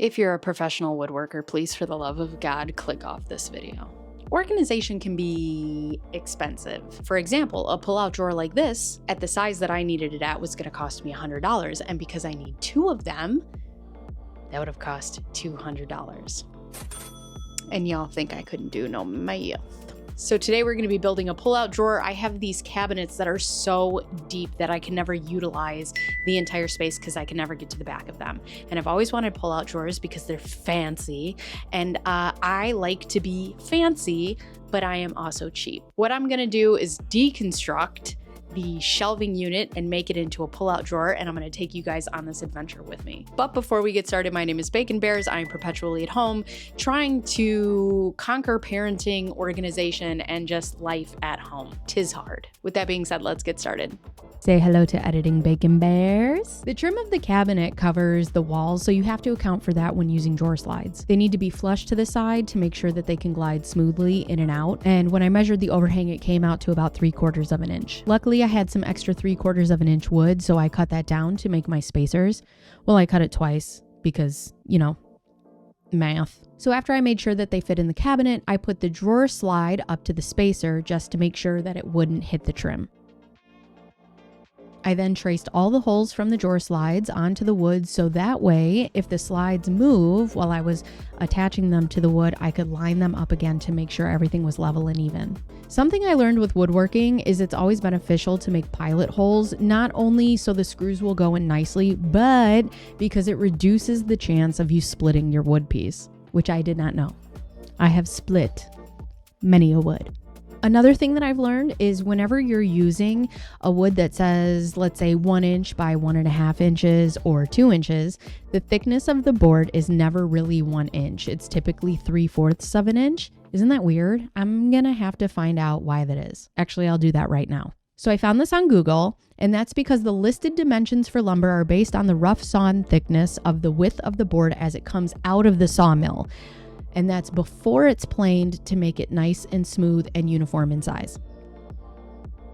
If you're a professional woodworker, please, for the love of God, click off this video. Organization can be expensive. For example, a pull-out drawer like this, at the size that I needed it at, was gonna cost me $100. And because I need 2 of them, that would have cost $200. And y'all think I couldn't do no math. So today we're gonna be building a pull-out drawer. I have these cabinets that are so deep that I can never utilize the entire space because I can never get to the back of them. And I've always wanted pull-out drawers because they're fancy. And I like to be fancy, but I am also cheap. What I'm gonna do is deconstruct the shelving unit and make it into a pull-out drawer, and I'm going to take you guys on this adventure with me. But before we get started, my name is Bacon Bears. I'm perpetually at home trying to conquer parenting, organization, and just life at home. 'Tis hard. With that being said, let's get started. Say hello to editing Bacon Bears. The trim of the cabinet covers the walls, so you have to account for that when using drawer slides. They need to be flush to the side to make sure that they can glide smoothly in and out. And when I measured the overhang, it came out to about 3/4 of an inch. Luckily, I had some extra 3/4 of an inch wood, so I cut that down to make my spacers. Well, I cut it twice because, you know, math. So after I made sure that they fit in the cabinet, I put the drawer slide up to the spacer just to make sure that it wouldn't hit the trim. I then traced all the holes from the drawer slides onto the wood, so that way, if the slides move while I was attaching them to the wood, I could line them up again to make sure everything was level and even. Something I learned with woodworking is it's always beneficial to make pilot holes, not only so the screws will go in nicely, but because it reduces the chance of you splitting your wood piece, which I did not know. I have split many a wood. Another thing that I've learned is whenever you're using a wood that says, let's say 1 inch by 1.5 inches or 2 inches, the thickness of the board is never really 1 inch. It's typically 3/4 of an inch. Isn't that weird? I'm gonna have to find out why that is. Actually, I'll do that right now. So I found this on Google, and that's because the listed dimensions for lumber are based on the rough sawn thickness of the width of the board as it comes out of the sawmill. And that's before it's planed to make it nice and smooth and uniform in size.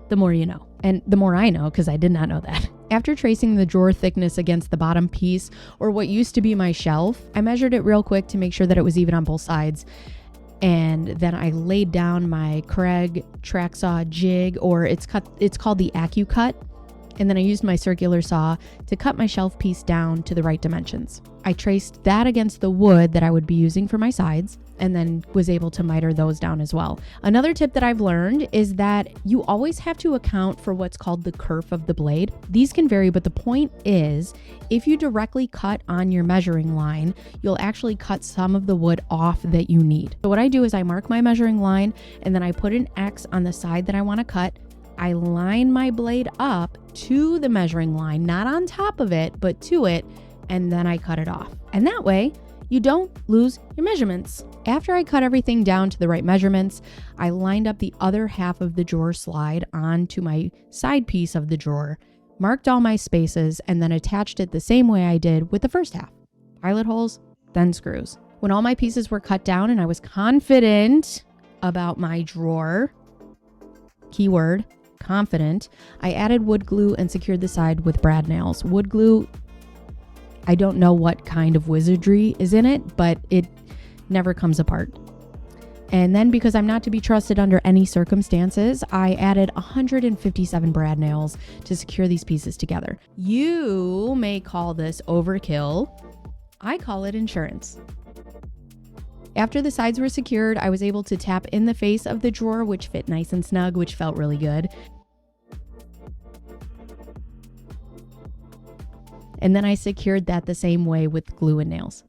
The more you know. And the more I know, because I did not know that. After tracing the drawer thickness against the bottom piece, or what used to be my shelf, I measured it real quick to make sure that it was even on both sides. And then I laid down my Craig track saw jig, or it's called the AccuCut. And then I used my circular saw to cut my shelf piece down to the right dimensions. I traced that against the wood that I would be using for my sides, and then was able to miter those down as well. Another tip that I've learned is that you always have to account for what's called the kerf of the blade. These can vary, but the point is, if you directly cut on your measuring line, you'll actually cut some of the wood off that you need. So what I do is I mark my measuring line, and then I put an X on the side that I want to cut. I line my blade up to the measuring line, not on top of it, but to it, and then I cut it off. And that way, you don't lose your measurements. After I cut everything down to the right measurements, I lined up the other half of the drawer slide onto my side piece of the drawer, marked all my spaces, and then attached it the same way I did with the first half. Pilot holes, then screws. When all my pieces were cut down and I was confident about my drawer, keyword, confident, I added wood glue and secured the side with brad nails. Wood glue, I don't know what kind of wizardry is in it, but it never comes apart. And then because I'm not to be trusted under any circumstances, I added 157 brad nails to secure these pieces together. You may call this overkill. I call it insurance. After the sides were secured, I was able to tap in the face of the drawer, which fit nice and snug, which felt really good. And then I secured that the same way with glue and nails.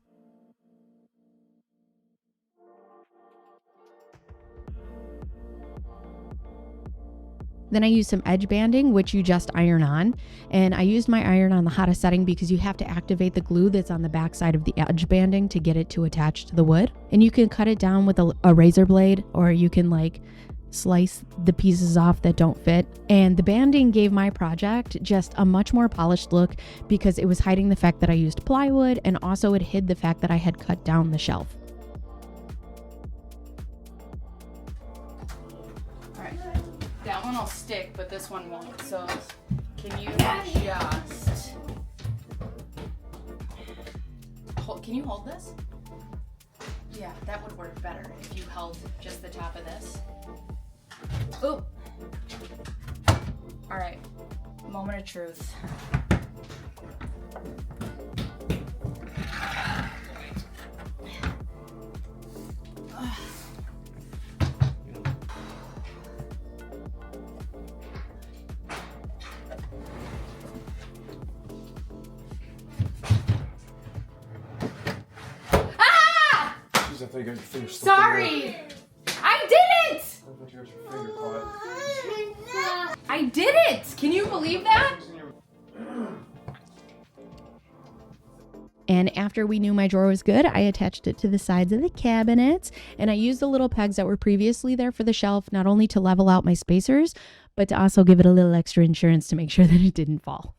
Then I used some edge banding, which you just iron on. And I used my iron on the hottest setting because you have to activate the glue that's on the back side of the edge banding to get it to attach to the wood. And you can cut it down with a razor blade, or you can like slice the pieces off that don't fit. And the banding gave my project just a much more polished look because it was hiding the fact that I used plywood, and also it hid the fact that I had cut down the shelf. All right, that one will stick, but this one won't. So can you just Can you hold this? Yeah, that would work better if you held just the top of this. Ooh. All right, moment of truth. I thought you got your finger stuck Sorry! I did it! I thought you got your finger caught. I did it! Can you believe that? And after we knew my drawer was good, I attached it to the sides of the cabinet, and I used the little pegs that were previously there for the shelf, not only to level out my spacers, but to also give it a little extra insurance to make sure that it didn't fall.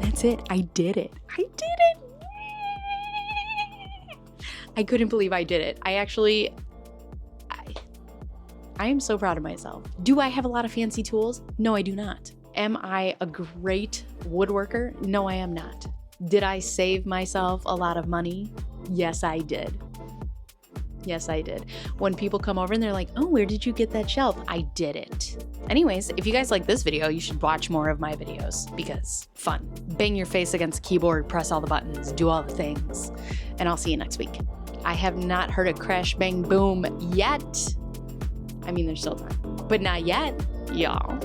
That's it. I did it. I did it. I couldn't believe I did it. I am so proud of myself. Do I have a lot of fancy tools? No, I do not. Am I a great woodworker? No, I am not. Did I save myself a lot of money? Yes, I did. Yes, I did. When people come over and they're like, oh, where did you get that shelf? I did it. Anyways, if you guys like this video, you should watch more of my videos because fun. Bang your face against the keyboard, press all the buttons, do all the things. And I'll see you next week. I have not heard a crash, bang, boom yet. I mean, there's still time, but not yet, y'all.